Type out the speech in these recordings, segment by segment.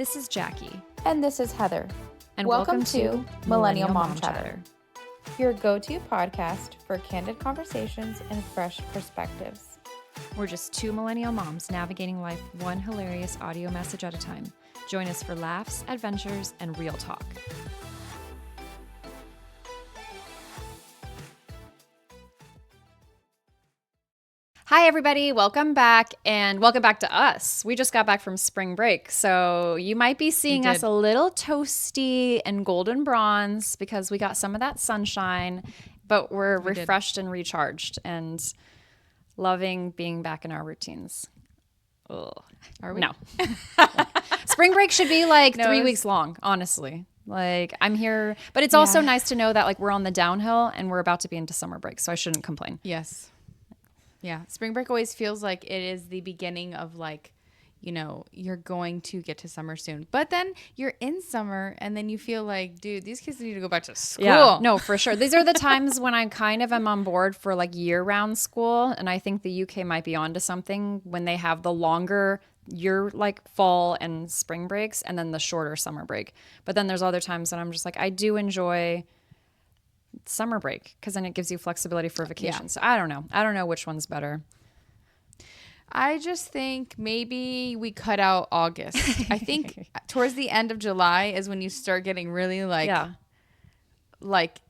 This is Jackie. And this is Heather. And welcome to Millennial Mom Chatter, your go-to podcast for candid conversations and fresh perspectives. We're just two millennial moms navigating life one hilarious audio message at a time. Join us for laughs, adventures, and real talk. Hi, everybody. Welcome back, and welcome back to us. We just got back from spring break, so you might be seeing us a little toasty and golden bronze because we got some of that sunshine, but we're refreshed and recharged and loving being back in our routines. Ugh. Are we? No. Spring break should be like 3 weeks long, honestly. Like, I'm here, but it's also nice to know that like we're on the downhill and we're about to be into summer break, so I shouldn't complain. Yes. Yeah. Spring break always feels like it is the beginning of like, you know, you're going to get to summer soon. But then you're in summer and then you feel like, dude, these kids need to go back to school. Yeah, no, for sure. These are the times when I kind of am on board for like year-round school. And I think the UK might be onto something when they have the longer year, like fall and spring breaks, and then the shorter summer break. But then there's other times that I'm just like, I do enjoy summer break because then it gives you flexibility for vacation. So I don't know which one's better. I just think maybe we cut out August. I think towards the end of July is when you start getting really like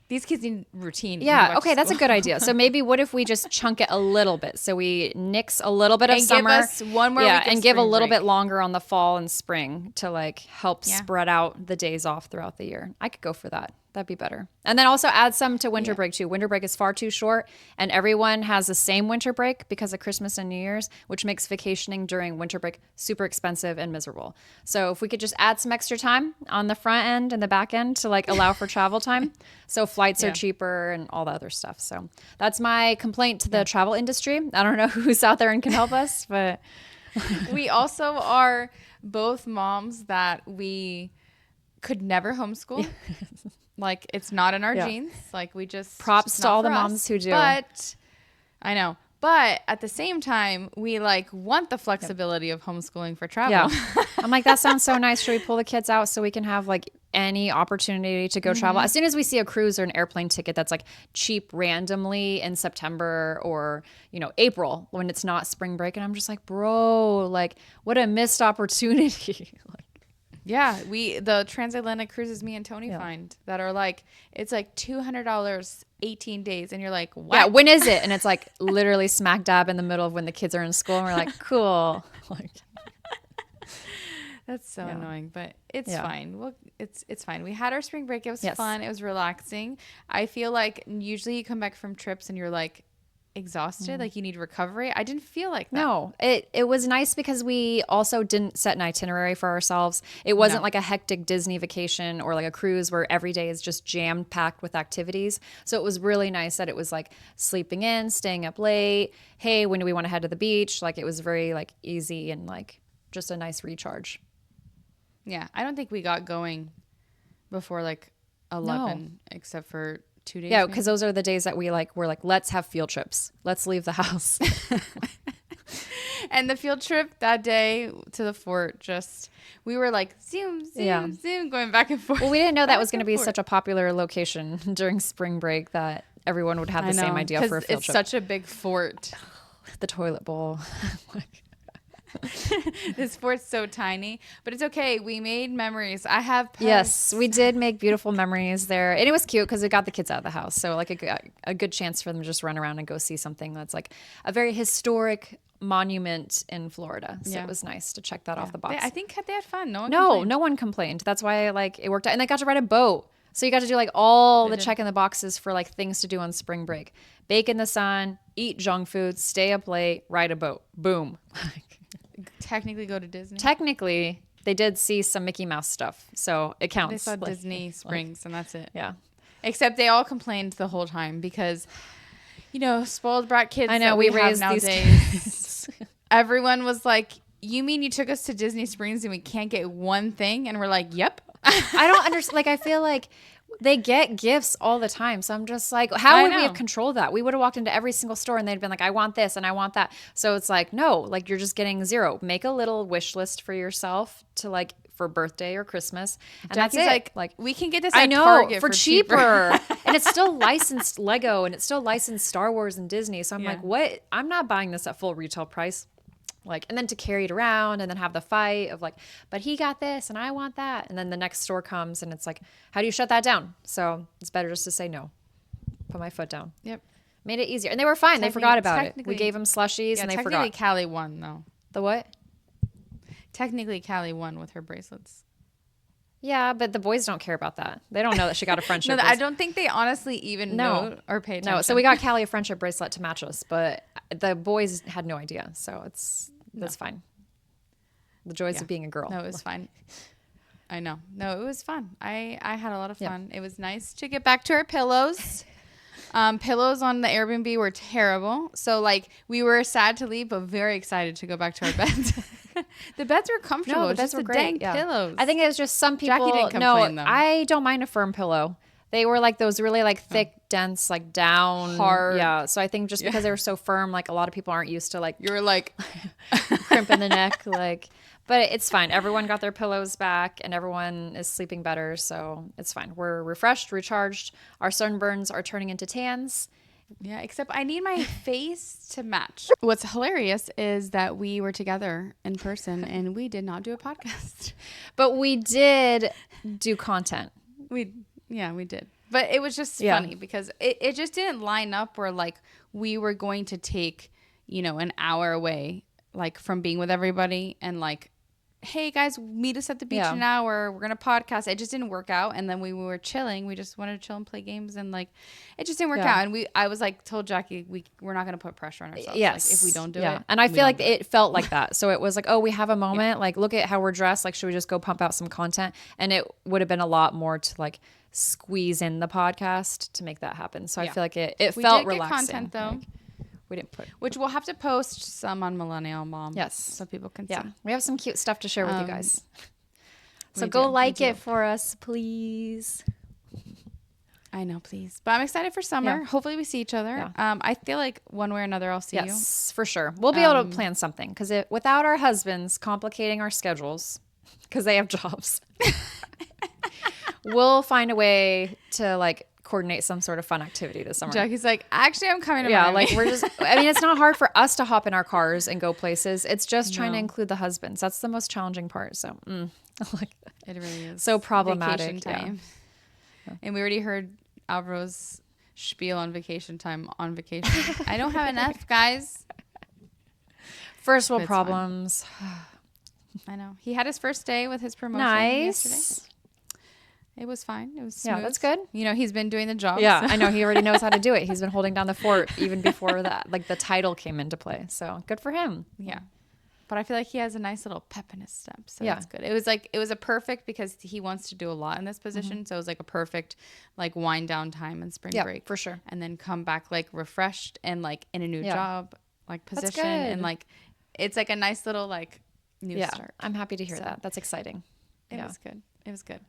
these kids need routine. Yeah. Okay. That's a good idea. So maybe what if we just chunk it a little bit? So we nix a little bit of summer. Give us one more week of and give a little break. bit longer on the fall and spring to like help spread out the days off throughout the year. I could go for that. That'd be better. And then also add some to winter break too. Winter break is far too short and everyone has the same winter break because of Christmas and New Year's, which makes vacationing during winter break super expensive and miserable. So if we could just add some extra time on the front end and the back end to like allow for travel time. So flights are cheaper and all the other stuff. So that's my complaint to the travel industry. I don't know who's out there and can help us, but we also are both moms that we could never homeschool. Like, it's not in our genes. Like, we just... Props to all the moms who do. But, I know. But, at the same time, we, like, want the flexibility of homeschooling for travel. Yeah. I'm like, that sounds so nice. Should we pull the kids out so we can have, like, any opportunity to go travel? As soon as we see a cruise or an airplane ticket that's, like, cheap randomly in September or, you know, April when it's not spring break. And I'm just like, bro, like, what a missed opportunity. Like, yeah, the transatlantic cruises me and Tony find that are like, it's like $200, 18 days. And you're like, what? Yeah, when is it? And it's like literally smack dab in the middle of when the kids are in school. And we're like, cool. Like, that's so annoying, but it's fine. Well, it's fine. We had our spring break. It was fun. It was relaxing. I feel like usually you come back from trips and you're like, exhausted, like you need recovery. I didn't feel like that. No, it was nice because we also didn't set an itinerary for ourselves. It wasn't like a hectic Disney vacation or like a cruise where every day is just jam packed with activities. So it was really nice that it was like sleeping in, staying up late. Hey, when do we want to head to the beach? Like it was very like easy and like just a nice recharge. Yeah, I don't think we got going before like 11 except for 2 days. Yeah, because those are the days that we're like, let's have field trips. Let's leave the house. And the field trip that day to the fort, we were like, zoom, going back and forth. Well, we didn't know that was going to be such a popular location during spring break that everyone would have the same idea for a field trip. It's such a big fort. The toilet bowl. This fort's so tiny, but it's okay. We made memories. I have pets. Yes, we did make beautiful memories there. And it was cute because it got the kids out of the house. So like a good chance for them to just run around and go see something that's like a very historic monument in Florida. So it was nice to check that off the box. I think they had fun. No one complained. That's why like it worked out. And they got to ride a boat. So you got to do like all the check in the boxes for like things to do on spring break. Bake in the sun, eat junk food, stay up late, ride a boat. Boom. Technically go to Disney. Technically, they did see some Mickey Mouse stuff, so it counts. They saw Disney Springs, and that's it. Yeah. Except they all complained the whole time because, you know, spoiled brat kids. I know, that we have raised nowadays. These Everyone was like, "You mean you took us to Disney Springs and we can't get one thing?" And we're like, "Yep." I don't understand. Like, I feel like they get gifts all the time. So I'm just like, how would we have controlled that? We would have walked into every single store and they'd been like, I want this and I want that. So it's like, no, like you're just getting zero. Make a little wish list for yourself to like for birthday or Christmas. And Jackie's that's it. like, we can get this at Target for cheaper. And it's still licensed Lego and it's still licensed Star Wars and Disney. So I'm like, what? I'm not buying this at full retail price. Like, and then to carry it around and then have the fight of like, but he got this and I want that. And then the next store comes and it's like, how do you shut that down? So it's better just to say no. Put my foot down. Yep. Made it easier. And they were fine. They forgot about it. We gave them slushies and they forgot. Technically, Callie won, though. The what? Technically, Callie won with her bracelets. Yeah, but the boys don't care about that. They don't know that she got a friendship No, I don't think they honestly even know or pay attention. No, so we got Callie a friendship bracelet to match us, but the boys had no idea. So that's fine. The joys of being a girl. No, it was fine. I know. No, it was fun. I had a lot of fun. It was nice to get back to our pillows. Pillows on the Airbnb were terrible. So like we were sad to leave, but very excited to go back to our beds. The beds were comfortable. No, the beds were great. Dang pillows. I think it was just some people. Jackie didn't complain, though. I don't mind a firm pillow. They were like those really like thick, dense, like down. Hard. Yeah. So I think just because they were so firm, like a lot of people aren't used to like. You were like crimping the neck. Like, but it's fine. Everyone got their pillows back and everyone is sleeping better. So it's fine. We're refreshed, recharged. Our sunburns are turning into tans. Yeah, except I need my face to match. What's hilarious is that we were together in person and we did not do a podcast. But we did do content. We did. But it was just funny because it just didn't line up where like we were going to take, an hour away like from being with everybody and like, hey guys, meet us at the beach in an hour. We're going to podcast. It just didn't work out. And then we were chilling. We just wanted to chill and play games and like it just didn't work out. And I was like told Jackie we're not going to put pressure on ourselves. Yes. Like, if we don't do it. And I feel like it felt like that. So it was like, oh, we have a moment. Like look at how we're dressed. Like should we just go pump out some content? And it would have been a lot more to like squeeze in the podcast to make that happen. So I feel like it felt relaxing. Content though. Like, we didn't put, which we'll have to post some on Millennial Mom. Yes, so people can see. Yeah, we have some cute stuff to share with you guys. So go like it for us, please. I know, please. But I'm excited for summer. Yeah. Hopefully we see each other. Yeah. I feel like one way or another I'll see you. Yes, for sure. We'll be able to plan something because without our husbands complicating our schedules because they have jobs, we'll find a way to like coordinate some sort of fun activity this summer. Jackie's like, actually, I'm coming to Miami. Like we're just, I mean, it's not hard for us to hop in our cars and go places. It's just trying to include the husbands. That's the most challenging part. So like it really is. So problematic. Vacation time. Yeah. And we already heard Alvaro's spiel on vacation time on vacation. I don't have enough, guys. First world problems. I know. He had his first day with his promotion yesterday. It was fine. It was smooth. Yeah, that's good. He's been doing the job. Yeah, so. I know. He already knows how to do it. He's been holding down the fort even before that, like the title came into play. So good for him. Yeah. But I feel like he has a nice little pep in his step. So that's good. It was a perfect because he wants to do a lot in this position. Mm-hmm. So it was like a perfect like wind down time and spring break. For sure. And then come back like refreshed and like in a new job, like position. And like, it's like a nice little like new start. I'm happy to hear that. That's exciting. It was good. It was good.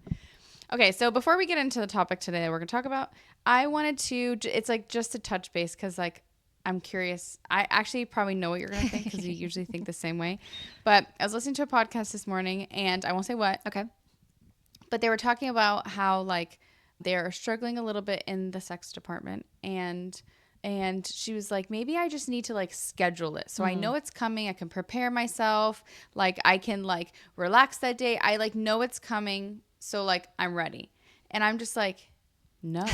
Okay, so before we get into the topic today that we're going to talk about, I wanted to, it's like just to touch base because like I'm curious. I actually probably know what you're going to think because you usually think the same way. But I was listening to a podcast this morning and I won't say what. Okay. But they were talking about how like they're struggling a little bit in the sex department and she was like, maybe I just need to like schedule it. So I know it's coming. I can prepare myself. Like I can like relax that day. I like know it's coming. So, like, I'm ready. And I'm just like, no.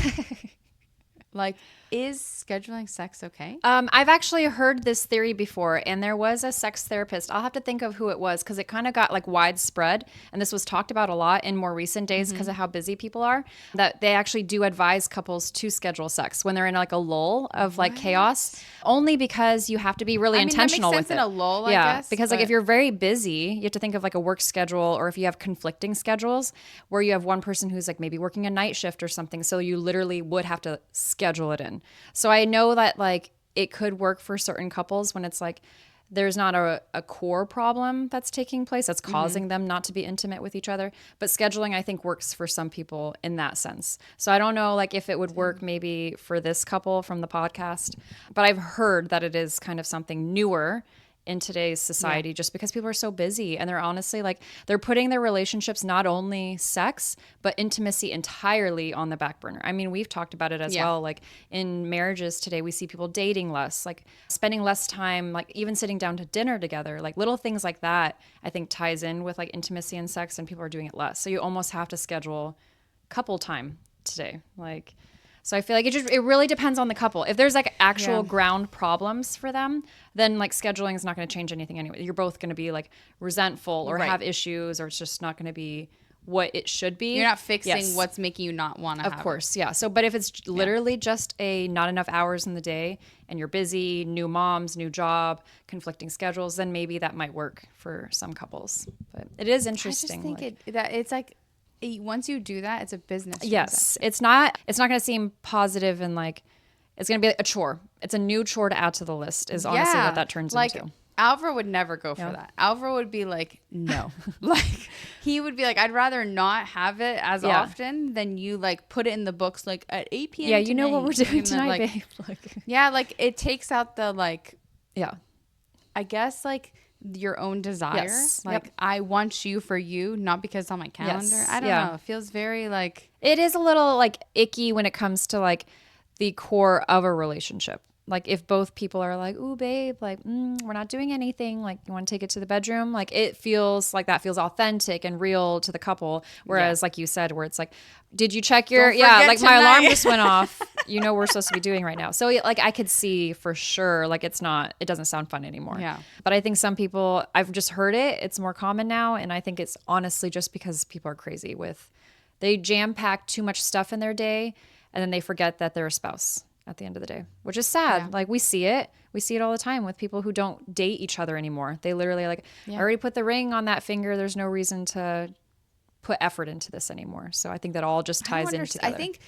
Like, is scheduling sex okay? I've actually heard this theory before, and there was a sex therapist. I'll have to think of who it was because it kind of got like widespread, and this was talked about a lot in more recent days because of how busy people are, that they actually do advise couples to schedule sex when they're in like a lull of like chaos, only because you have to be really intentional with it. That makes sense in a lull, I guess. Because like if you're very busy, you have to think of like a work schedule, or if you have conflicting schedules where you have one person who's like maybe working a night shift or something, so you literally would have to schedule it in. So I know that like it could work for certain couples when it's like there's not a core problem that's taking place that's causing them not to be intimate with each other. But scheduling, I think, works for some people in that sense. So I don't know, like, if it would work maybe for this couple from the podcast, but I've heard that it is kind of something newer in today's society just because people are so busy, and they're honestly like, they're putting their relationships, not only sex but intimacy, entirely on the back burner. I mean, we've talked about it as well. Like, in marriages today, we see people dating less, like spending less time, like even sitting down to dinner together, like little things like that, I think ties in with like intimacy and sex, and people are doing it less. So you almost have to schedule couple time today. Like, so I feel like it really depends on the couple. If there's like actual ground problems for them, then like scheduling is not going to change anything anyway. You're both going to be like resentful or have issues, or it's just not going to be what it should be. You're not fixing what's making you not want to have it. Of course, yeah. So, but if it's literally just not enough hours in the day, and you're busy, new moms, new job, conflicting schedules, then maybe that might work for some couples. But it is interesting. I just think it's like, once you do that, it's a business. Yes, it's not going to seem positive, and like it's going to be a chore. It's a new chore to add to the list. Is honestly what that turns into. Alvaro would never go for that. Alvaro would be like, no. Like, he would be like, I'd rather not have it as often than you like put it in the books like at 8 p.m. Yeah, you know what we're doing tonight, like, babe. Like, yeah, like it takes out the like. Yeah. I guess like your own desire. Yes. Like I want you for you, not because it's on my calendar. Yes. I don't know. It feels very like. It is a little like icky when it comes to like the core of a relationship. Like if both people are like, ooh, babe, like, we're not doing anything. Like, you want to take it to the bedroom? Like, it feels like that feels authentic and real to the couple. Whereas like you said, where it's like, did you check your, like tonight. My alarm just went off. You know, we're supposed to be doing right now. So like I could see for sure, like it doesn't sound fun anymore. Yeah. But I think some people, I've just heard it. It's more common now. And I think it's honestly just because people are crazy they jam pack too much stuff in their day, and then they forget that they're a spouse at the end of the day, which is sad. Yeah. Like we see it all the time with people who don't date each other anymore. They literally like, I already put the ring on that finger. There's no reason to put effort into this anymore. So I think that all just ties in together. I think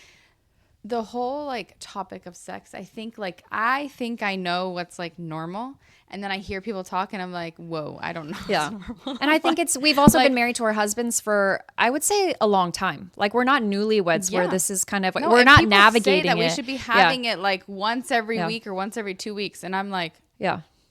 the whole like topic of sex, I think I know what's like normal. And then I hear people talk and I'm like, whoa, I don't know. Yeah. And I think we've also been married to our husbands for, I would say, a long time. Like we're not newlyweds where this is kind of, we're not navigating say that we should be having it like once every week or once every 2 weeks. And I'm like,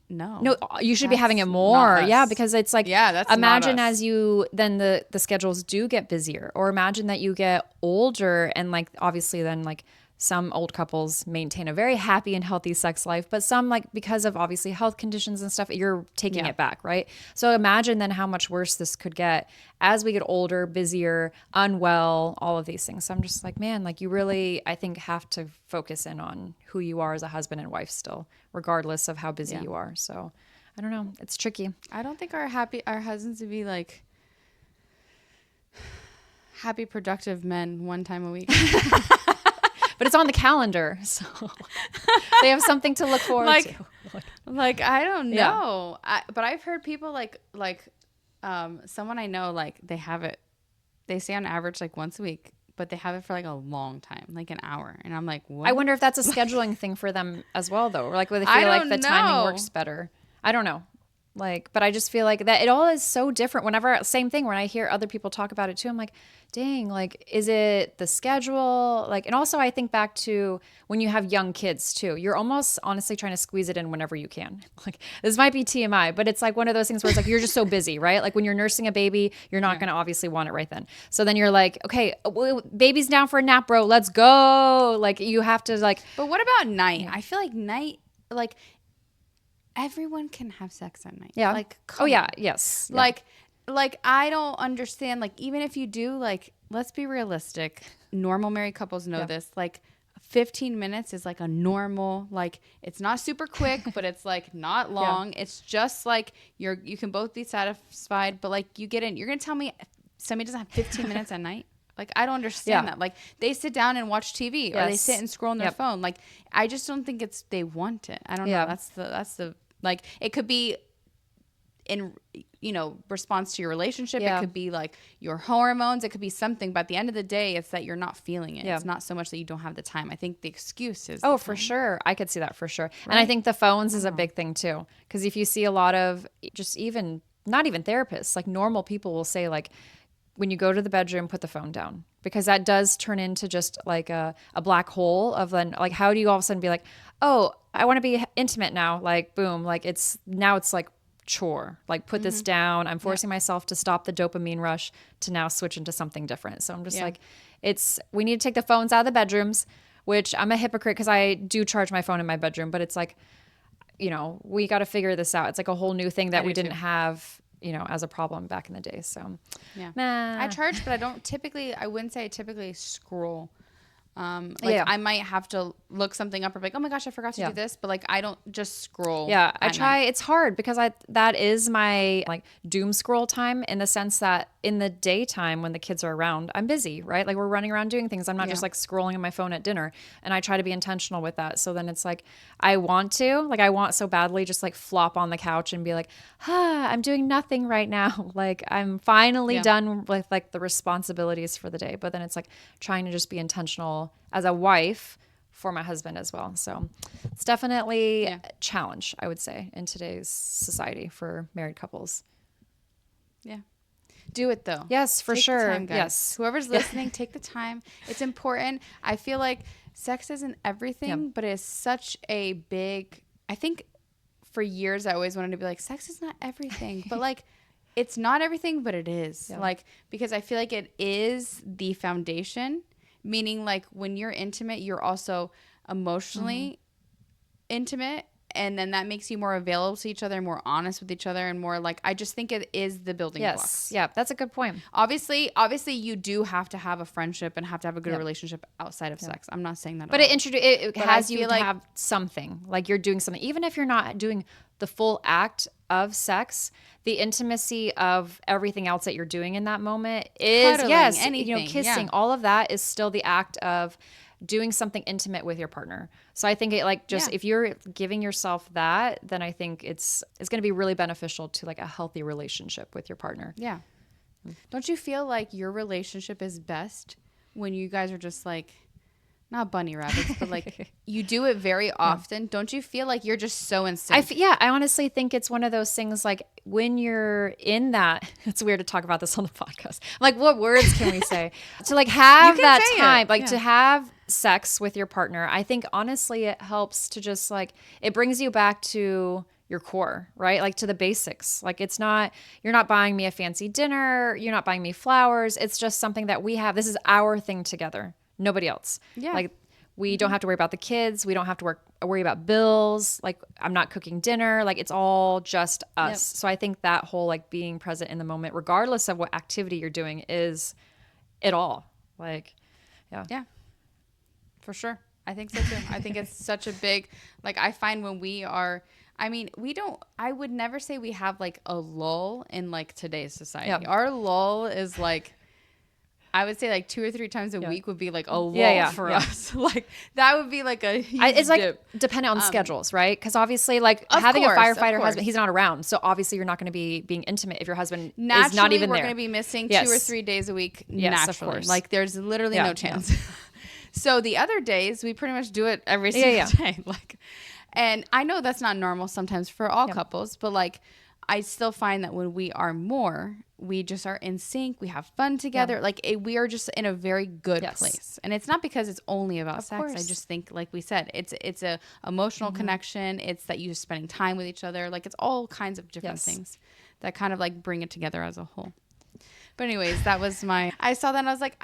no, you should be having it more. Yeah. Because it's like, that's imagine as you, then the schedules do get busier, or imagine that you get older and like, obviously then like, some old couples maintain a very happy and healthy sex life, but some, like, because of obviously health conditions and stuff, you're taking it back, right? So imagine then how much worse this could get as we get older, busier, unwell, all of these things. So I'm just like, man, like you really, I think, have to focus in on who you are as a husband and wife still, regardless of how busy you are. So I don't know. It's tricky. I don't think our husbands would be like happy, productive men one time a week. But it's on the calendar, so they have something to look forward to. Like I don't know, but I've heard people like someone I know, like they have it. They say on average like once a week, but they have it for like a long time, like an hour. And I'm like, what? I wonder if that's a scheduling thing for them as well, though. Or like where they feel like the timing works better. I don't know. Like, but I just feel like that it all is so different. Whenever, same thing, when I hear other people talk about it too, I'm like, dang, like, is it the schedule? Like, and also I think back to when you have young kids too, you're almost honestly trying to squeeze it in whenever you can. Like, this might be TMI, but it's like one of those things where it's like, you're just so busy, right? Like when you're nursing a baby, you're not going to obviously want it right then. So then you're like, okay, baby's down for a nap, bro. Let's go. Like you have to like. But what about night? I feel like night, like, everyone can have sex at night. Yeah. Like, yes. Yeah. Like I don't understand. Like, even if you do, like, let's be realistic. Normal married couples know this. Like, 15 minutes is like a normal, like, it's not super quick, but it's like not long. It's just like you can both be satisfied, but like you get in. You're gonna tell me somebody doesn't have 15 mintes at night? Like, I don't understand that. Like, they sit down and watch TV or they sit and scroll on their phone. Like, I just don't think they want it. I don't know. That's the like, it could be in, response to your relationship. It could be like your hormones. It could be something. But at the end of the day, it's that you're not feeling it. It's not so much that you don't have the time. I think the excuse is. Oh, for sure. I could see that for sure. Right? And I think the phones is a big thing too. Because if you see a lot of just even, not even therapists, like normal people will say like, when you go to the bedroom, put the phone down, because that does turn into just like a black hole of then like, how do you all of a sudden be like, oh, I want to be intimate now. Like, boom, like it's like chore, like put this down. I'm forcing myself to stop the dopamine rush to now switch into something different. So I'm just like, we need to take the phones out of the bedrooms, which I'm a hypocrite because I do charge my phone in my bedroom, but it's like, we got to figure this out. It's like a whole new thing that we didn't have, as a problem back in the day. So I charge, but I wouldn't say I typically scroll. I might have to look something up or be like, oh my gosh, I forgot to do this. But like, I don't just scroll. Yeah. I try. It's hard because that is my like doom scroll time, in the sense that in the daytime when the kids are around, I'm busy, right? Like we're running around doing things. I'm not just like scrolling on my phone at dinner, and I try to be intentional with that. So then it's like, I want so badly just like flop on the couch and be like, I'm doing nothing right now. Like I'm finally done with like the responsibilities for the day. But then it's like trying to just be intentional as a wife for my husband as well. So it's definitely a challenge, I would say, in today's society for married couples. Yeah. Do it though. Yes, for sure. Time, yes. Whoever's listening, take the time. It's important. I feel like sex isn't everything, but it's such a big, I think for years I always wanted to be like, sex is not everything, but like, it's not everything, but it is. Like, because I feel like it is the foundation, meaning like when you're intimate, you're also emotionally intimate. And then that makes you more available to each other and more honest with each other and more like, I just think it is the building blocks. Yeah, that's a good point. Obviously you do have to have a friendship and have to have a good relationship outside of sex. I'm not saying that but at all. It has you to like, have something, like you're doing something, even if you're not doing the full act of sex, the intimacy of everything else that you're doing in that moment is cuddling, anything, kissing, all of that is still the act of doing something intimate with your partner. So I think it like just if you're giving yourself that, then I think it's going to be really beneficial to like a healthy relationship with your partner. Yeah. Don't you feel like your relationship is best when you guys are just like, not bunny rabbits, but like you do it very often? Don't you feel like you're just so in sync? I honestly think it's one of those things like when you're in that, it's weird to talk about this on the podcast. Like what words can we say? To like have that time, like to have sex with your partner. I think honestly it helps to just like, it brings you back to your core, right? Like to the basics. Like you're not buying me a fancy dinner. You're not buying me flowers. It's just something that we have. This is our thing together. Nobody else. Yeah. Like we don't have to worry about the kids. We don't have to worry about bills. Like I'm not cooking dinner. Like it's all just us. Yep. So I think that whole like being present in the moment, regardless of what activity you're doing, is it all. Like, yeah, for sure. I think so too. I think it's such a big, like I find when we are, I would never say we have like a lull in like today's society. Yep. Our lull is like, I would say like 2 or 3 times a week would be like a lull for us. Like that would be like a huge it's like dip. Dependent on schedules, right? Because obviously like having a firefighter husband, he's not around. So obviously you're not going to be being intimate if your husband is not even there. We're going to be missing 2 or 3 days a week naturally. Of course. Like there's literally no chance. So the other days we pretty much do it every single day. Like, and I know that's not normal sometimes for all couples, but like I still find that when we are more, we just are in sync. We have fun together. Yeah. Like we are just in a very good place. And it's not because it's only about sex. Course. I just think, like we said, it's a emotional connection. It's that you're spending time with each other. Like it's all kinds of different things that kind of like bring it together as a whole. But anyways, that was I saw that and I was like,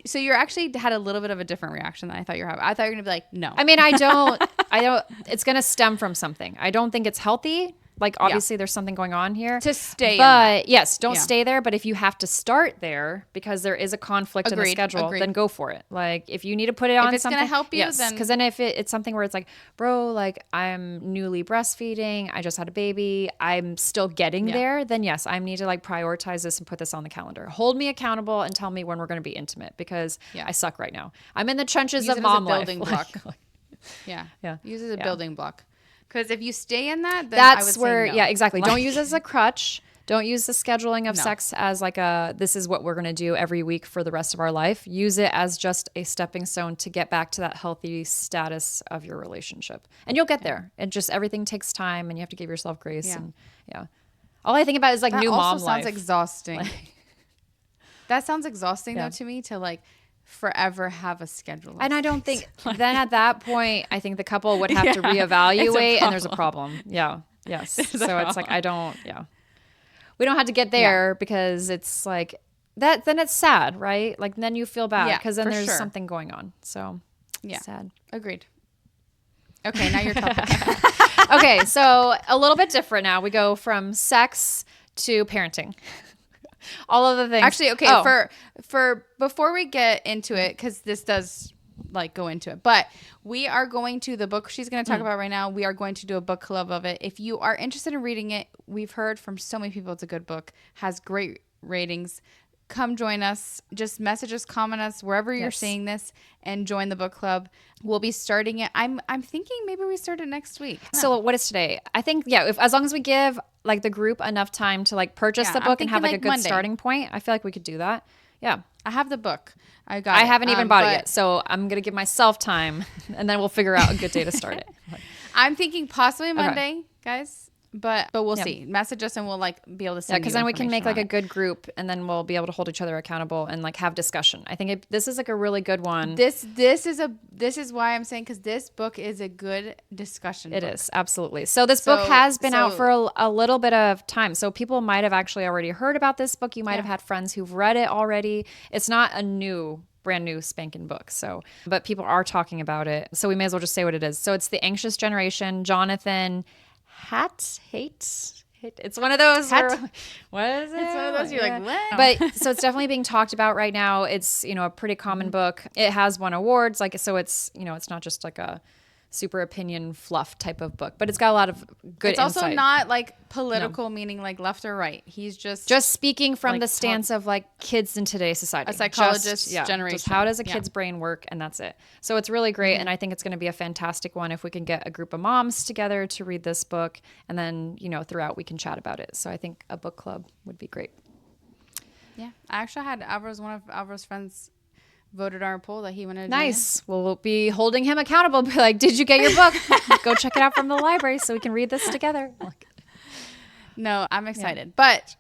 so you're actually had a little bit of a different reaction than I thought you were having. I thought you were going to be like, no. I mean, I don't, it's going to stem from something. I don't think it's healthy. Like obviously there's something going on here to stay, but yes, don't stay there. But if you have to start there because there is a conflict in the schedule, then go for it. Like if you need to put it on, if it's something, going to help you, yes, because then if it's something where it's like, bro, like I'm newly breastfeeding, I just had a baby, I'm still getting there, then yes, I need to like prioritize this and put this on the calendar. Hold me accountable and tell me when we're going to be intimate because I suck right now. I'm in the trenches of mom life. Building block. Yeah. Use it as a building block. Because if you stay in that, then that's I would where, say no. yeah, exactly. Don't use it as a crutch. Don't use the scheduling of sex as like this is what we're going to do every week for the rest of our life. Use it as just a stepping stone to get back to that healthy status of your relationship. And you'll get there. And just everything takes time and you have to give yourself grace. Yeah. And all I think about is like that new mom also life. sounds exhausting. That sounds exhausting though to me, to like forever have a schedule. And I don't think then at that point, I think the couple would have to reevaluate and there's a problem. Yeah. Yes. So it's like, we don't have to get there because it's like that. Then it's sad, right? Like then you feel bad because then there's something going on. So sad. Agreed. Okay. Now your topic. Okay. So a little bit different now. We go from sex to parenting. All of the things. Actually, okay. For before we get into it, because this does like go into it, but we are going to the book she's going to talk about right now. We are going to do a book club of it. If you are interested in reading it, we've heard from so many people it's a good book, has great ratings. Come join us. Just message us, comment us wherever you're seeing this, and join the book club. We'll be starting it. I'm thinking maybe we start it next week. So what is today? I think if as long as we give like the group enough time to like purchase the book and have like a good Monday. Starting point, I feel like we could do that. Yeah, I have the book. I haven't even bought it yet, so I'm gonna give myself time, and then we'll figure out a good day to start it. I'm thinking possibly Monday, guys. But we'll see. Message us and we'll like be able to send. Yeah, because then we can make like a good group, and then we'll be able to hold each other accountable and like have discussion. I think this is like a really good one. This is why I'm saying, because this book is a good discussion. It is absolutely. So this book has been out for a little bit of time. So people might have actually already heard about this book. You might have had friends who've read it already. It's not a brand new spanking book. So, but people are talking about it. So we may as well just say what it is. So it's The Anxious Generation, Jonathan Haidt. It's one of those. What is it? It's one of those. You're like, what? But so it's definitely being talked about right now. It's a pretty common book. It has won awards. Like so, it's it's not just like a super opinion fluff type of book, but it's got a lot of good. It's also not like political, meaning like left or right. He's just speaking from like the stance of like kids in today's society, a psychologist generation. Just how does a kid's brain work, and that's it. So it's really great, and I think it's going to be a fantastic one if we can get a group of moms together to read this book, and then throughout we can chat about it. So I think a book club would be great. Yeah, I actually had one of Alvaro's friends voted our poll that he wanted to nice. Well, we'll be holding him accountable. Be like, did you get your book? Go check it out from the library so we can read this together. No, I'm excited. But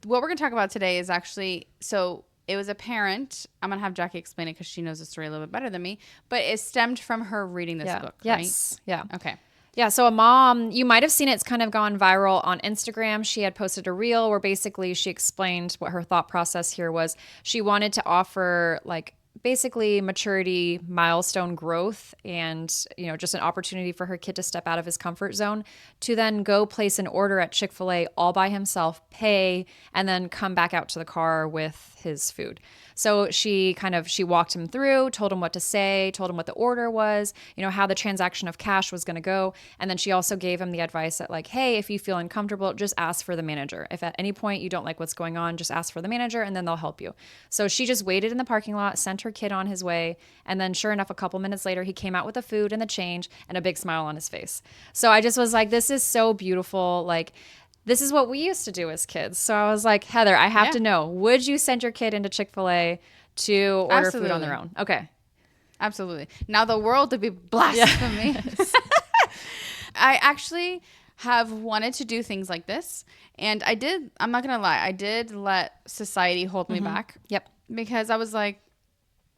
what we're going to talk about today is actually, so it was a parent. I'm going to have Jackie explain it because she knows the story a little bit better than me. But it stemmed from her reading this book, right? Yes. Yeah. Okay. Yeah, so a mom, you might have seen it. It's kind of gone viral on Instagram. She had posted a reel where basically she explained what her thought process here was. She wanted to offer like basically maturity, milestone growth, and just an opportunity for her kid to step out of his comfort zone to then go place an order at Chick-fil-A all by himself, pay, and then come back out to the car with his food. So she walked him through, told him what to say, told him what the order was, how the transaction of cash was going to go. And then she also gave him the advice that like, hey, if you feel uncomfortable, just ask for the manager. If at any point you don't like what's going on, just ask for the manager and then they'll help you. So she just waited in the parking lot, sent her kid on his way. And then sure enough, a couple minutes later, he came out with the food and the change and a big smile on his face. So I just was like, this is so beautiful. Like, this is what we used to do as kids. So I was like, Heather, I have to know, would you send your kid into Chick-fil-A to order food on their own? Okay. Absolutely. Now the world would be blasphemy. I actually have wanted to do things like this. And I'm not going to lie, I did let society hold me back. Yep. Because I was like,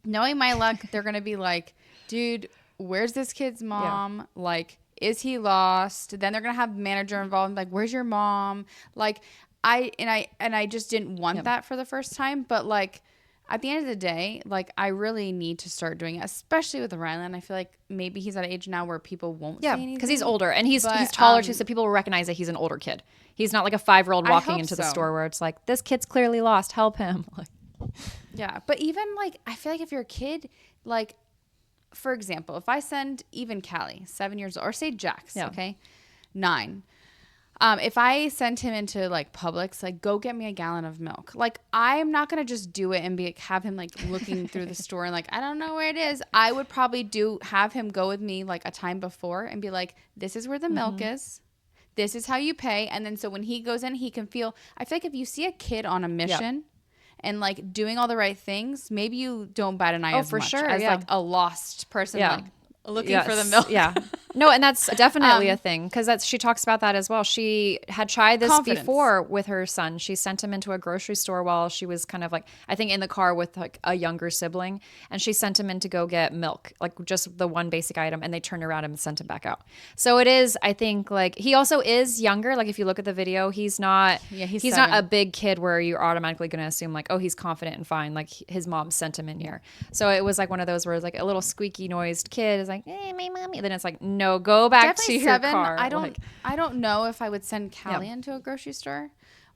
knowing my luck, they're going to be like, dude, where's this kid's mom? Yeah. Like, is he lost? Then they're gonna have manager involved. Like, where's your mom? Like, I just didn't want that for the first time. But like, at the end of the day, like, I really need to start doing it, especially with Rylan. I feel like maybe he's at an age now where people won't say anything. Because he's older and he's taller too, so people will recognize that he's an older kid. He's not like a 5-year-old walking into the store where it's like, this kid's clearly lost. Help him. Yeah, but even like, I feel like if you're a kid, like, for example, if I send even Callie, 7 years old, or say Jax, okay, 9, If I send him into like Publix, like go get me a gallon of milk. Like I'm not gonna just do it and have him like looking through the store and like I don't know where it is. I would probably have him go with me like a time before and be like, this is where the milk is. This is how you pay. And then so when he goes in, he can feel. I feel like if you see a kid on a mission and like doing all the right things, maybe you don't bat an eye as much as like a lost person like looking for the milk. Yeah. No, and that's definitely a thing because she talks about that as well. She had tried this before with her son. She sent him into a grocery store while she was kind of like, I think in the car with like a younger sibling. And she sent him in to go get milk, like just the one basic item. And they turned around and sent him back out. So it is, I think like he also is younger. Like if you look at the video, he's not a big kid where you're automatically going to assume like, oh, he's confident and fine. Like his mom sent him in here. So it was like one of those where it's like a little squeaky noised kid is like, hey, my mommy. And then it's like, no, go back to your car. I don't know if I would send Callie into a grocery store,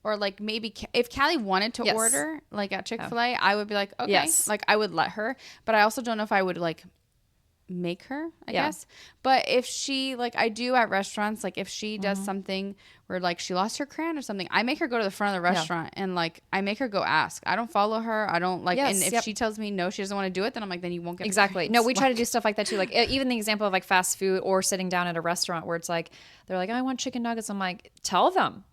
or like maybe if Callie wanted to order like at Chick-fil-A, I would be like, okay, like I would let her. But I also don't know if I would like make her, I guess. But if she like I do at restaurants, like if she does something where like she lost her crayon or something, I make her go to the front of the restaurant and like I make her go ask. I don't follow her. I don't like and if she tells me no, she doesn't want to do it, then I'm like, then you won't get exactly. No, we try to do stuff like that too. Like even the example of like fast food or sitting down at a restaurant where it's like they're like, I want chicken nuggets. I'm like, tell them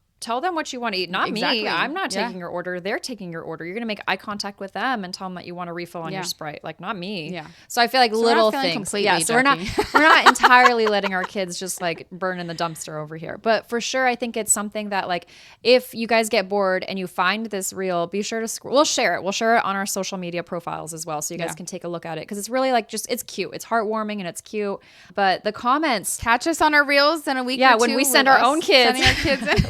what you want to eat. Not me. I'm not taking your order. They're taking your order. You're going to make eye contact with them and tell them that you want a refill on your Sprite. Like not me. Yeah. So I feel like little things. So we're not entirely letting our kids just like burn in the dumpster over here. But for sure, I think it's something that like if you guys get bored and you find this reel, be sure to we'll share it. We'll share it on our social media profiles as well. So you guys can take a look at it because it's really like it's cute. It's heartwarming and it's cute. But the comments. Catch us on our reels in a week or two. When we send our own kids.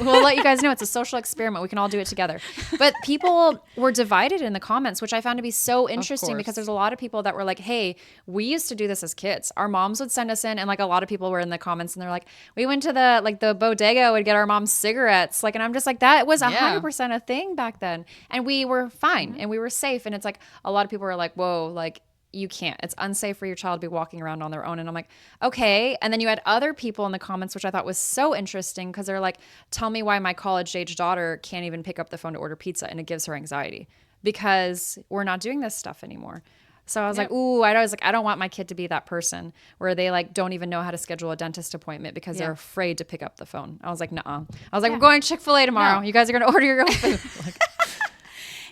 We'll let you guys know it's a social experiment. We can all do it together. But people were divided in the comments, which I found to be so interesting because there's a lot of people that were like, hey, we used to do this as kids. Our moms would send us in, and like a lot of people were in the comments and they're like, we went to the bodega, would get our mom's cigarettes. Like, and I'm just like, that was 100% a thing back then. And we were fine and we were safe. And it's like a lot of people were like, whoa, like you can't. It's unsafe for your child to be walking around on their own. And I'm like, okay. And then you had other people in the comments, which I thought was so interesting because they're like, tell me why my college-age daughter can't even pick up the phone to order pizza and it gives her anxiety because we're not doing this stuff anymore. So I was like, ooh, I don't want my kid to be that person where they like don't even know how to schedule a dentist appointment because they're afraid to pick up the phone. I was like, nuh-uh. I was like, we're going to Chick-fil-A tomorrow. No. You guys are going to order your own food. Like,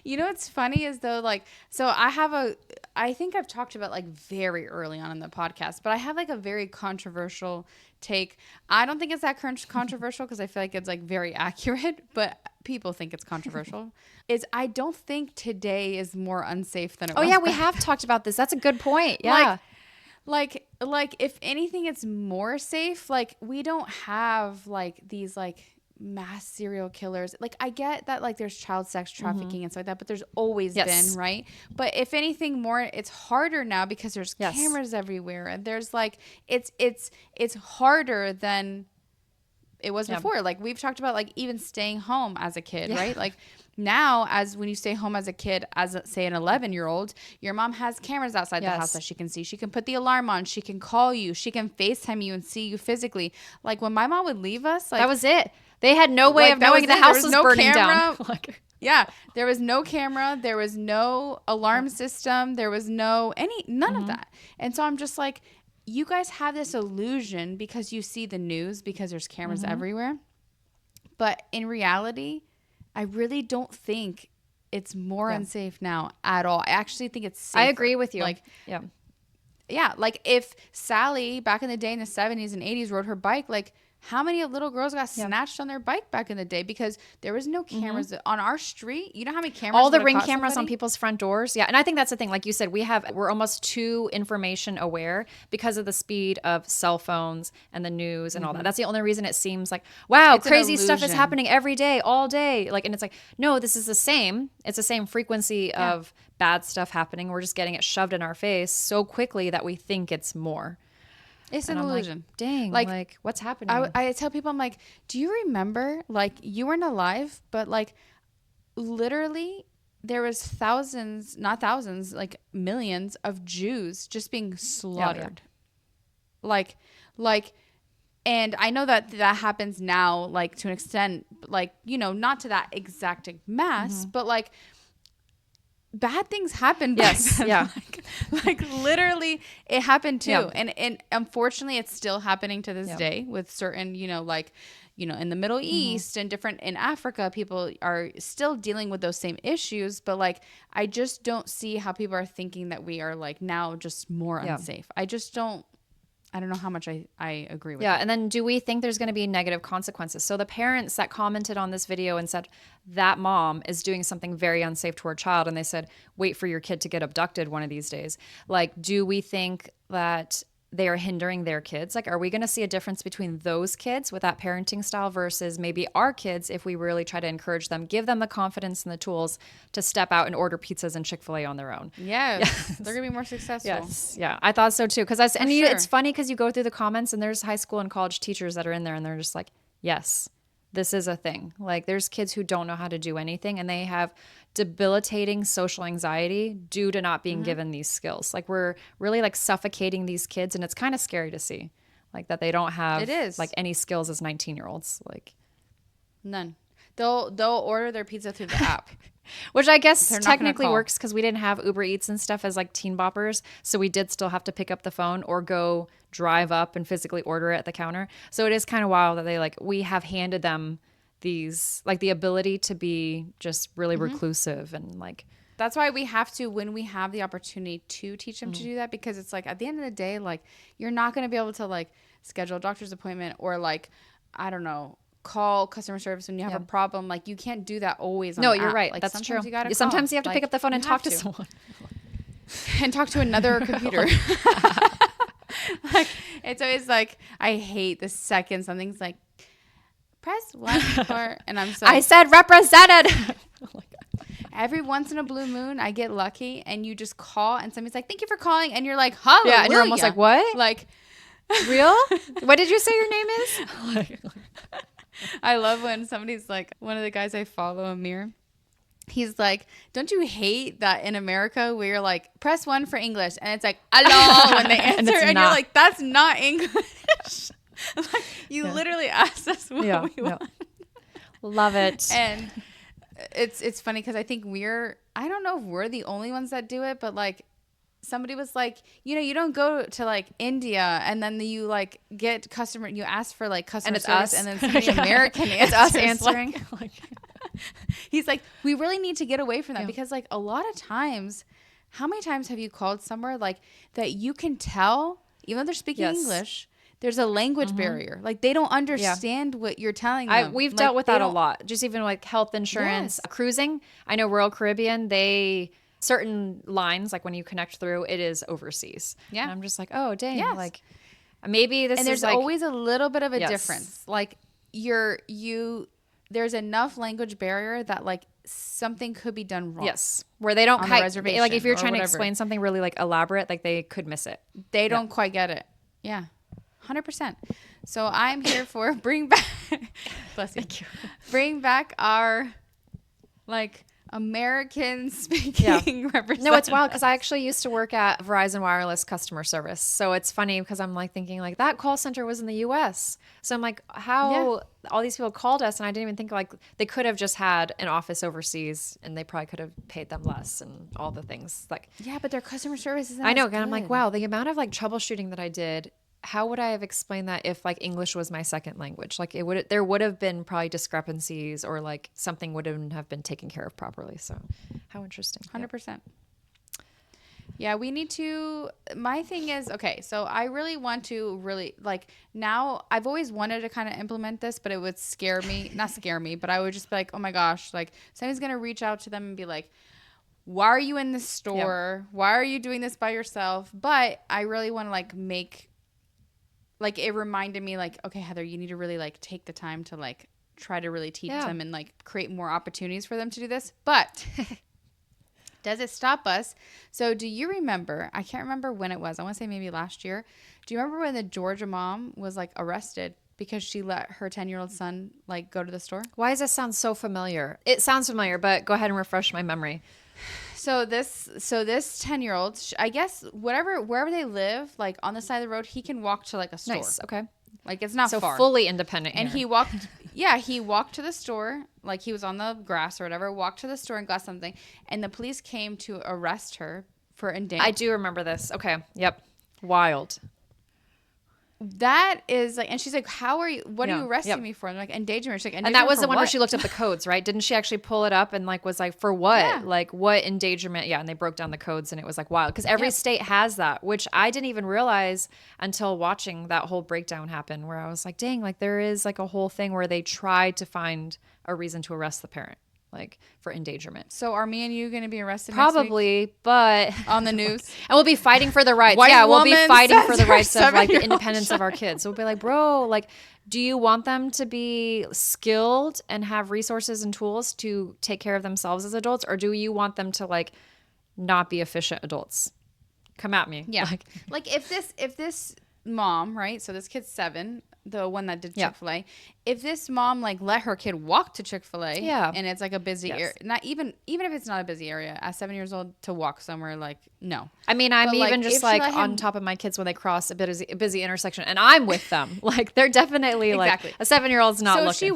you know what's funny is though, like, so I think I've talked about like very early on in the podcast, but I have like a very controversial take. I don't think it's that controversial because I feel like it's like very accurate, but people think it's controversial. I don't think today is more unsafe than it was. Oh yeah, we have talked about this. That's a good point. Yeah. Like if anything, it's more safe. Like we don't have like these like mass serial killers. Like I get that like there's child sex trafficking and stuff like that, but there's always been, right? But if anything more, it's harder now because there's cameras everywhere and there's like it's harder than it was before. Like we've talked about like even staying home as a kid, right? Like now as when you stay home as a kid, as say an 11-year-old, your mom has cameras outside the house that she can see. She can put the alarm on. She can call you. She can FaceTime you and see you physically. Like when my mom would leave us, like that was it. They had no way of knowing the house was burning down. Yeah, there was no camera. There was no alarm system. There was none of that. And so I'm just like, you guys have this illusion because you see the news because there's cameras everywhere. But in reality, I really don't think it's more unsafe now at all. I actually think it's safer. I agree with you. Like, yeah. Like if Sally back in the day in the 70s and 80s rode her bike, like how many little girls got snatched on their bike back in the day because there was no cameras on our street? You know how many cameras? All the Ring cameras on people's front doors. Yeah. And I think that's the thing. Like you said, we're almost too information aware because of the speed of cell phones and the news and all that. That's the only reason it seems like, wow, it's crazy stuff is happening every day, all day. Like, and it's like, no, this is the same. It's the same frequency of bad stuff happening. We're just getting it shoved in our face so quickly that we think it's more. It's an illusion. Like, dang, like what's happening? I tell people, I'm like, do you remember, like, you weren't alive, but like literally there was thousands, not thousands, like millions of Jews just being slaughtered. Like, And I know that happens now, like to an extent, like, not to that exact mass, but like bad things happen. Yes. Yeah. like literally it happened too. Yeah. And unfortunately it's still happening to this day with certain, like, in the Middle East and different in Africa, people are still dealing with those same issues. But like, I just don't see how people are thinking that we are like now just more unsafe. I don't know how much I agree with that. And then do we think there's going to be negative consequences? So the parents that commented on this video and said that mom is doing something very unsafe to her child, and they said, wait for your kid to get abducted one of these days. Like, do we think that they are hindering their kids? Like, are we going to see a difference between those kids with that parenting style versus maybe our kids if we really try to encourage them, give them the confidence and the tools to step out and order pizzas and Chick-fil-A on their own? Yes. They're going to be more successful. Yes. Yeah. I thought so too. It's funny because you go through the comments and there's high school and college teachers that are in there and they're just like, yes, this is a thing. Like, there's kids who don't know how to do anything and they have debilitating social anxiety due to not being given these skills. Like, we're really like suffocating these kids, and it's kind of scary to see like that they don't have like any skills as 19-year-olds. Like, none. They'll order their pizza through the app. Which I guess technically works because we didn't have Uber Eats and stuff as like teen boppers. So we did still have to pick up the phone or go drive up and physically order it at the counter. So it is kind of wild that we have handed them these, like, the ability to be just really reclusive and like. That's why we have to, when we have the opportunity to teach them to do that, because it's like at the end of the day, like, you're not going to be able to like schedule a doctor's appointment or like, I don't know, call customer service when you have a problem. Like, you can't do that always on No, the you're app. right. Like, that's true. Sometimes you have to pick up the phone and talk to someone. And talk to another computer. Like, it's always like, I hate the second something's like, press 1 for, and I'm so. I said represented. Oh my God. Every once in a blue moon, I get lucky and you just call and somebody's like, thank you for calling. And you're like, hallelujah. Yeah, and you're almost like, what? Like, real? What did you say your name is? I love when somebody's like, one of the guys I follow, Amir, he's like, don't you hate that in America where you're like, press 1 for English, and it's like, hello, when they answer, and you're like, that's not English. Like, you literally asked us what we want. Love it. And it's funny because I think I don't know if we're the only ones that do it, but like, somebody was like, you don't go to like India and then you like get you ask for like customer and service us. And then somebody American answers. It's us answering. Like, he's like, we really need to get away from that because like a lot of times, how many times have you called somewhere like that you can tell, even though they're speaking English, there's a language barrier. Like, they don't understand what you're telling them. We've dealt with that a lot. Just even like health insurance, cruising. I know Royal Caribbean, certain lines, like when you connect through, it is overseas. Yeah. And I'm just like, oh, dang. Yes. Like, maybe this is there's like, always a little bit of a difference. Like, there's enough language barrier that like something could be done wrong. Yes. Where they don't quite, like if you're trying to explain something really like elaborate, like they could miss it. They don't quite get it. Yeah. 100%. So I'm here for bring back, bless you. Thank you. Bring back our like American speaking representative. No, it's wild because I actually used to work at Verizon Wireless customer service. So it's funny because I'm like thinking like that call center was in the US. So I'm like, how all these people called us, and I didn't even think like they could have just had an office overseas and they probably could have paid them less and all the things like. Yeah, but their customer service isn't. I know. And I'm like, wow, the amount of like troubleshooting that I did. How would I have explained that if like English was my second language? Like there would have been probably discrepancies or like something wouldn't have been taken care of properly. So how interesting. 100%. Yeah, we need to, my thing is, okay, so I really want to really like now I've always wanted to kind of implement this, but it would scare me, not scare me, but I would just be like, oh my gosh, like somebody's going to reach out to them and be like, why are you in this store? Yep. Why are you doing this by yourself? But I really want to like like it reminded me like, okay, Heather, you need to really like take the time to like try to really teach them and like create more opportunities for them to do this. But does it stop us? So do you remember, I can't remember when it was. I want to say maybe last year. Do you remember when the Georgia mom was like arrested because she let her 10-year-old son like go to the store? Why does that sound so familiar? It sounds familiar, but go ahead and refresh my memory. So this 10-year-old, I guess wherever they live, like on the side of the road, he can walk to like a store. Nice. Okay. Like it's not so far. fully independent. And here. he walked to the store, like he was on the grass or whatever, walked to the store and got something. And the police came to arrest her for endangerment. I do remember this. Okay. Yep. Wild. That is like, and she's like, what are you arresting me for? And I'm like, endangerment. She's like, and that was the one where she looked up the codes, right? Didn't she actually pull it up and like was like, for what? Yeah. Like what endangerment? Yeah. And they broke down the codes and it was like wild because every state has that, which I didn't even realize until watching that whole breakdown happen where I was like, dang, like there is like a whole thing where they tried to find a reason to arrest the parent. Like for endangerment. So are me and you going to be arrested probably next week? But on the news? And we'll be fighting for the rights. We'll be fighting for the rights of like the independence of our kids. So we'll be like, bro, like, do you want them to be skilled and have resources and tools to take care of themselves as adults? Or do you want them to like not be efficient adults? Come at me. Yeah. Like if this mom, right? So this kid's 7, the one that did Chick-fil-A. If this mom like let her kid walk to Chick-fil-A and it's like a busy area, not even if it's not a busy area, at 7 years old to walk somewhere, like no. I mean, I'm even just like on top of my kids when they cross a busy intersection and I'm with them. Like they're definitely like a 7-year-old's not looking. So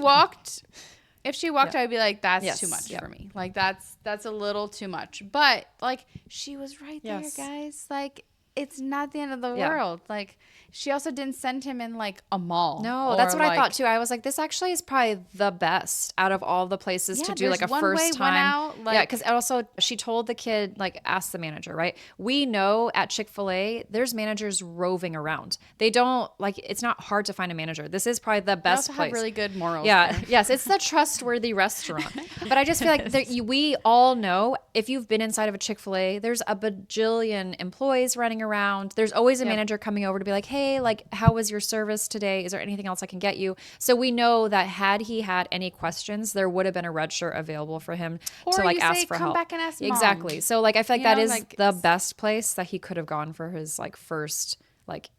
if she walked, I'd be like, that's too much for me. Like that's a little too much. But like she was right there, guys. Like it's not the end of the world. Like she also didn't send him in like a mall. No, that's what I thought too. I was like, this actually is probably the best out of all the places to do like a first time. Because also she told the kid, like, ask the manager, right? We know at Chick-fil-A, there's managers roving around. They don't like, it's not hard to find a manager. This is probably the best place. Have really good morals. Yeah. Yes. It's the trustworthy restaurant. But I just feel like we all know if you've been inside of a Chick-fil-A, there's a bajillion employees running around. There's always a manager coming over to be like, hey, like, how was your service today? Is there anything else I can get you? So we know that had he had any questions, there would have been a red shirt available for him to like ask for help. Come back and ask Mom. Exactly. So like, I feel like that is like, the best place that he could have gone for his like first, like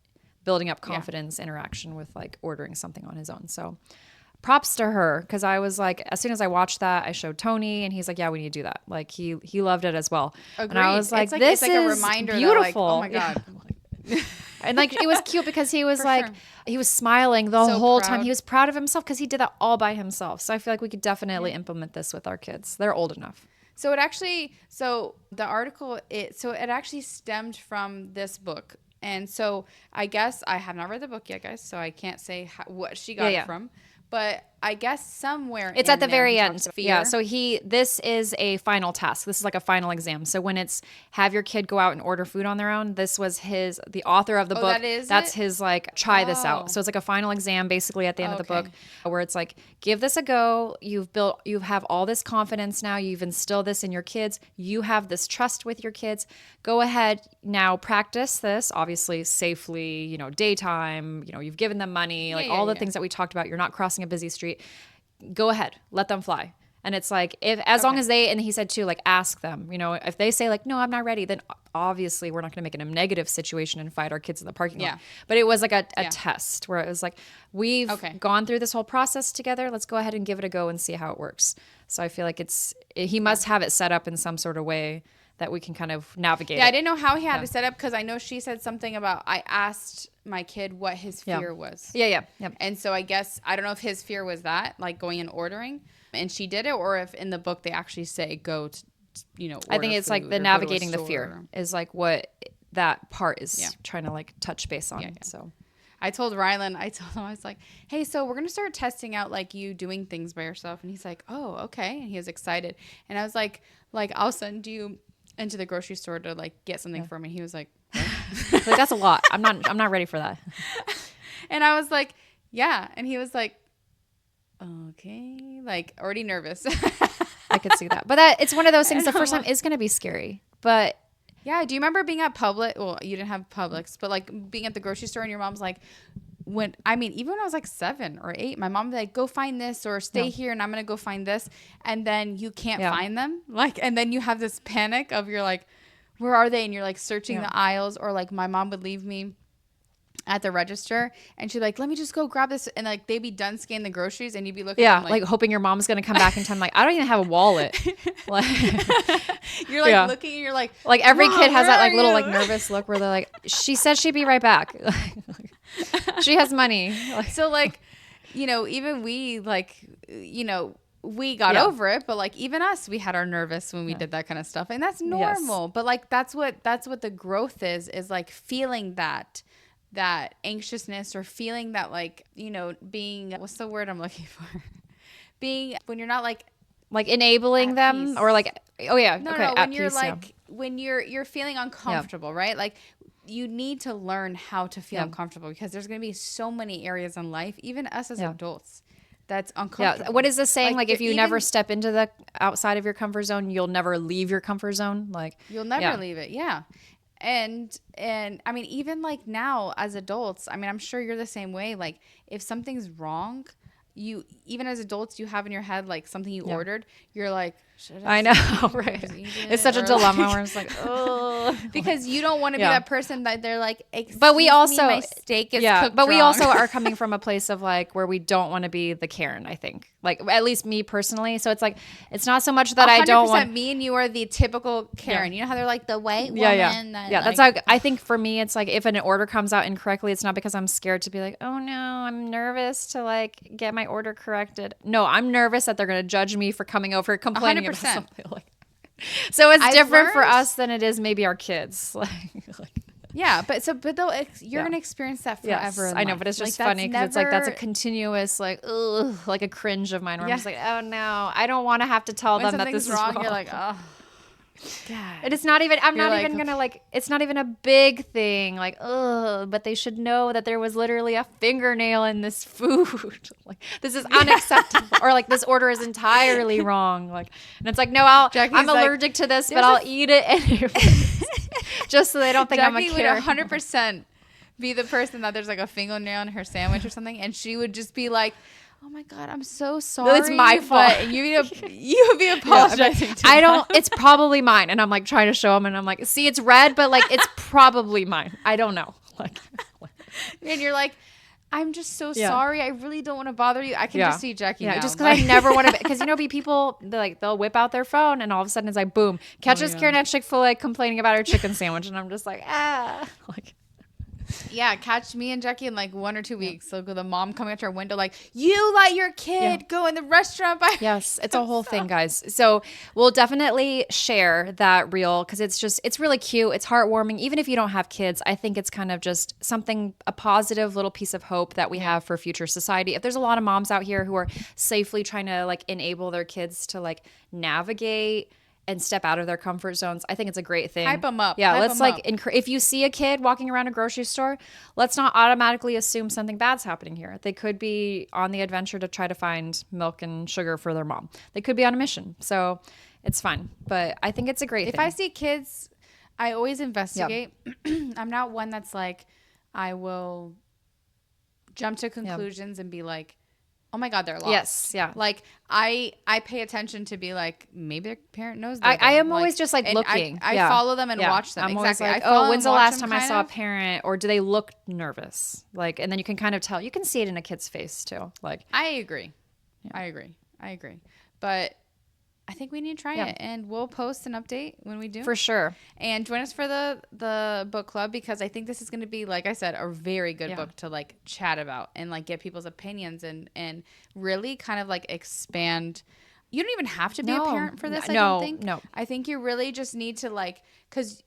building up confidence interaction with like ordering something on his own. So props to her. Because I was like, as soon as I watched that, I showed Tony and he's like, yeah, we need to do that. Like he loved it as well. Agreed. And I was like, this is a reminder beautiful. Like, oh my God. And like it was cute because he was like he was smiling the whole time. He was proud of himself because he did that all by himself. So I feel like we could definitely implement this with our kids. They're old enough. So the article it actually stemmed from this book. And so I guess I have not read the book yet, guys, so I can't say what she got it from. But I guess somewhere it's at the very end. Yeah. So this is a final task. This is like a final exam. So when it's have your kid go out and order food on their own, this was the author of the book. That's his like, try this out. So it's like a final exam basically at the end of the book where it's like, give this a go. You have all this confidence now. You've instilled this in your kids. You have this trust with your kids. Go ahead now, practice this, obviously safely, daytime, you've given them money, like all the things that we talked about. You're not crossing a busy street. Go ahead, let them fly. And it's like, as long as and he said too, like ask them, if they say like, no, I'm not ready, then obviously we're not going to make it a negative situation and fight our kids in the parking lot. But it was like a test where it was like, we've gone through this whole process together. Let's go ahead and give it a go and see how it works. So I feel like he must have it set up in some sort of way that we can kind of navigate. Yeah, I didn't know how he had it set up because I know she said something about I asked my kid what his fear was. Yeah. And so I guess I don't know if his fear was that, like going and ordering, and she did it, or if in the book they actually say go to, I think it's like the navigating the fear is like what that part is trying to like touch base on. So I told Rylan, I was like, hey, so we're going to start testing out like you doing things by yourself. And he's like, oh, okay. And he was excited. And I was like, I'll send you into the grocery store to like get something for me. He was like, like, that's a lot. I'm not ready for that. And I was like, yeah. And he was like, okay, like already nervous. I could see that. But it's one of those things, the first time is going to be scary. But yeah, do you remember being at Publix? Well, you didn't have Publix, but like being at the grocery store and your mom's like, even when I was like 7 or 8, my mom would be like, go find this or stay here and I'm going to go find this. And then you can't find them. Like, and then you have this panic of you're like, where are they? And you're like searching the aisles, or like my mom would leave me at the register and she'd like, let me just go grab this. And like, they'd be done scanning the groceries and you'd be looking. Yeah. Like hoping your mom's going to come back in time. Like, I don't even have a wallet. Like, you're like looking and you're like every kid has that like little like nervous look where they're like, she said she'd be right back. She has money. So like, even we like, we got over it, but like even us, we had our nervous when we did that kind of stuff, and that's normal. But like that's what the growth is like feeling that anxiousness, or feeling that like, being, what's the word I'm looking for? Being, when you're not like enabling them peace. Or like, oh yeah. No, okay, no, when you're peace, like, when you're feeling uncomfortable, right? Like you need to learn how to feel uncomfortable, because there's going to be so many areas in life, even us as adults, that's uncomfortable. Yeah. What is this saying? Like if you never step into the outside of your comfort zone, you'll never leave your comfort zone. Like you'll never leave it. Yeah. And I mean, even like now as adults, I mean, I'm sure you're the same way. Like if something's wrong, you, even as adults, you have in your head like something you ordered, you're like, should I know, right? It's such a dilemma where it's like, oh, because you don't want to be that person that they're like, but we also, my steak is cooked but wrong. we also are coming from a place of like where we don't want to be the Karen, I think, like at least me personally. So it's like, it's not so much that I don't want. Me and you are the typical Karen. You know how they're like the white woman. Yeah. That's how I think. For me, it's like if an order comes out incorrectly, it's not because I'm scared to be like, oh no, I'm nervous to like get my order corrected. No, I'm nervous that they're going to judge me for coming over complaining 100%. About something like. So it's different for us than it is maybe our kids. Yeah, but though you're gonna experience that forever. Yes, I know, but it's just funny because it's like that's a continuous like a cringe of mine where I'm just like, oh no, I don't want to have to tell them that this is wrong. You're like, oh. God. And it's not even, I'm not even gonna like, it's not even a big thing, like, but they should know that there was literally a fingernail in this food. Like, this is unacceptable. Or like, this order is entirely wrong. Like, and it's like, no, I'm allergic to this, but I'll eat it anyways. Just so they don't think I'm a Karen. Jackie would 100% be the person that there's like a fingernail in her sandwich or something, and she would just be like, oh my God, I'm so sorry. No, it's my fault. You would be apologizing to them. It's probably mine. And I'm like trying to show them, and I'm like, see, it's red, but like it's probably mine. I don't know. Like, and you're like, I'm just so sorry. I really don't want to bother you. I can just see Jackie now. Just because I never want to, because people, they'll whip out their phone, and all of a sudden it's like, boom, catches Karen at Chick-fil-A complaining about her chicken sandwich. And I'm just like, like. Yeah, catch me and Jackie in like 1 or 2 weeks. So the mom coming up to our window like, you let your kid go in the restaurant by Yes, it's a whole thing, guys. So we'll definitely share that reel because it's really cute. It's heartwarming. Even if you don't have kids, I think it's kind of just something, a positive little piece of hope that we have for future society. If there's a lot of moms out here who are safely trying to like enable their kids to like navigate and step out of their comfort zones, I think it's a great thing. Hype them up. Yeah, let's like if you see a kid walking around a grocery store, let's not automatically assume something bad's happening here. They could be on the adventure to try to find milk and sugar for their mom. They could be on a mission. So it's fine. But I think it's a great thing. If I see kids, I always investigate. Yep. I'm not one that's like, I will jump to conclusions and be like, oh my God, they're lost. Yes, yeah. Like I pay attention to be like, maybe their parent knows. I am always just like looking. I follow them and watch them. I'm exactly. Always like, when's the last time I saw a parent, or do they look nervous? Like, and then you can kind of tell. You can see it in a kid's face too. Like, I agree. Yeah. I agree. But I think we need to try it, and we'll post an update when we do. For sure. And join us for the book club, because I think this is going to be, like I said, a very good book to like chat about and like get people's opinions and really kind of like expand. You don't even have to be a parent for this. I don't think. No. I think you really just need to like, because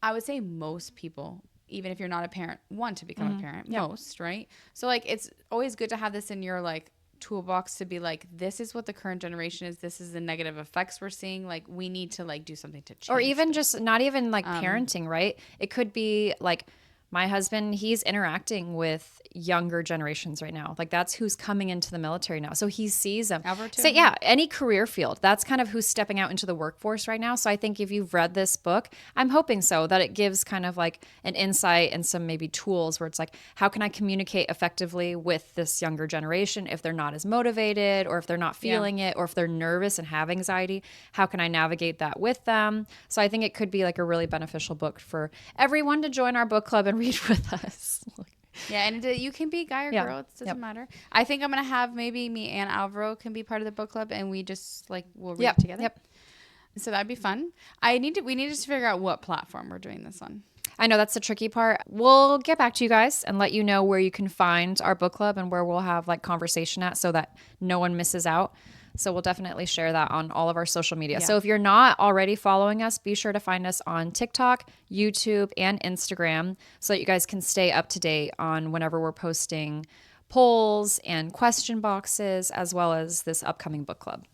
I would say most people, even if you're not a parent, want to become a parent. Yep. Most, right? So like, it's always good to have this in your like toolbox to be like, this is what the current generation is, this is the negative effects we're seeing, like we need to like do something to change. Or even just not even like parenting, right? It could be like my husband, he's interacting with younger generations right now. Like that's who's coming into the military now. So he sees them. So yeah, any career field, that's kind of who's stepping out into the workforce right now. So I think if you've read this book, I'm hoping so, that it gives kind of like an insight and some maybe tools where it's like, how can I communicate effectively with this younger generation if they're not as motivated, or if they're not feeling it, or if they're nervous and have anxiety, how can I navigate that with them? So I think it could be like a really beneficial book for everyone to join our book club and read with us. Yeah, and you can be guy or girl. It doesn't matter. I think I'm going to have maybe me and Alvaro can be part of the book club, and we just like we'll read together. Yep. So that'd be fun. We need to figure out what platform we're doing this on. I know that's the tricky part. We'll get back to you guys and let you know where you can find our book club and where we'll have like conversation at so that no one misses out. So we'll definitely share that on all of our social media. Yeah. So if you're not already following us, be sure to find us on TikTok, YouTube, and Instagram so that you guys can stay up to date on whenever we're posting polls and question boxes, as well as this upcoming book club.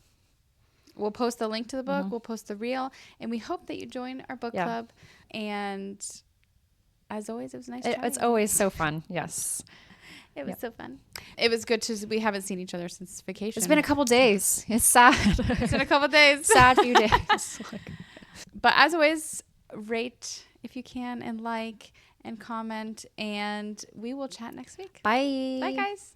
We'll post the link to the book. We'll post the reel. And we hope that you join our book club. And as always, it was nice chatting. It's always so fun. Yes. It was so fun. It was good we haven't seen each other since vacation. It's been a couple days. It's sad. It's been a couple days. Sad few days. But as always, rate if you can and like and comment. And we will chat next week. Bye. Bye, guys.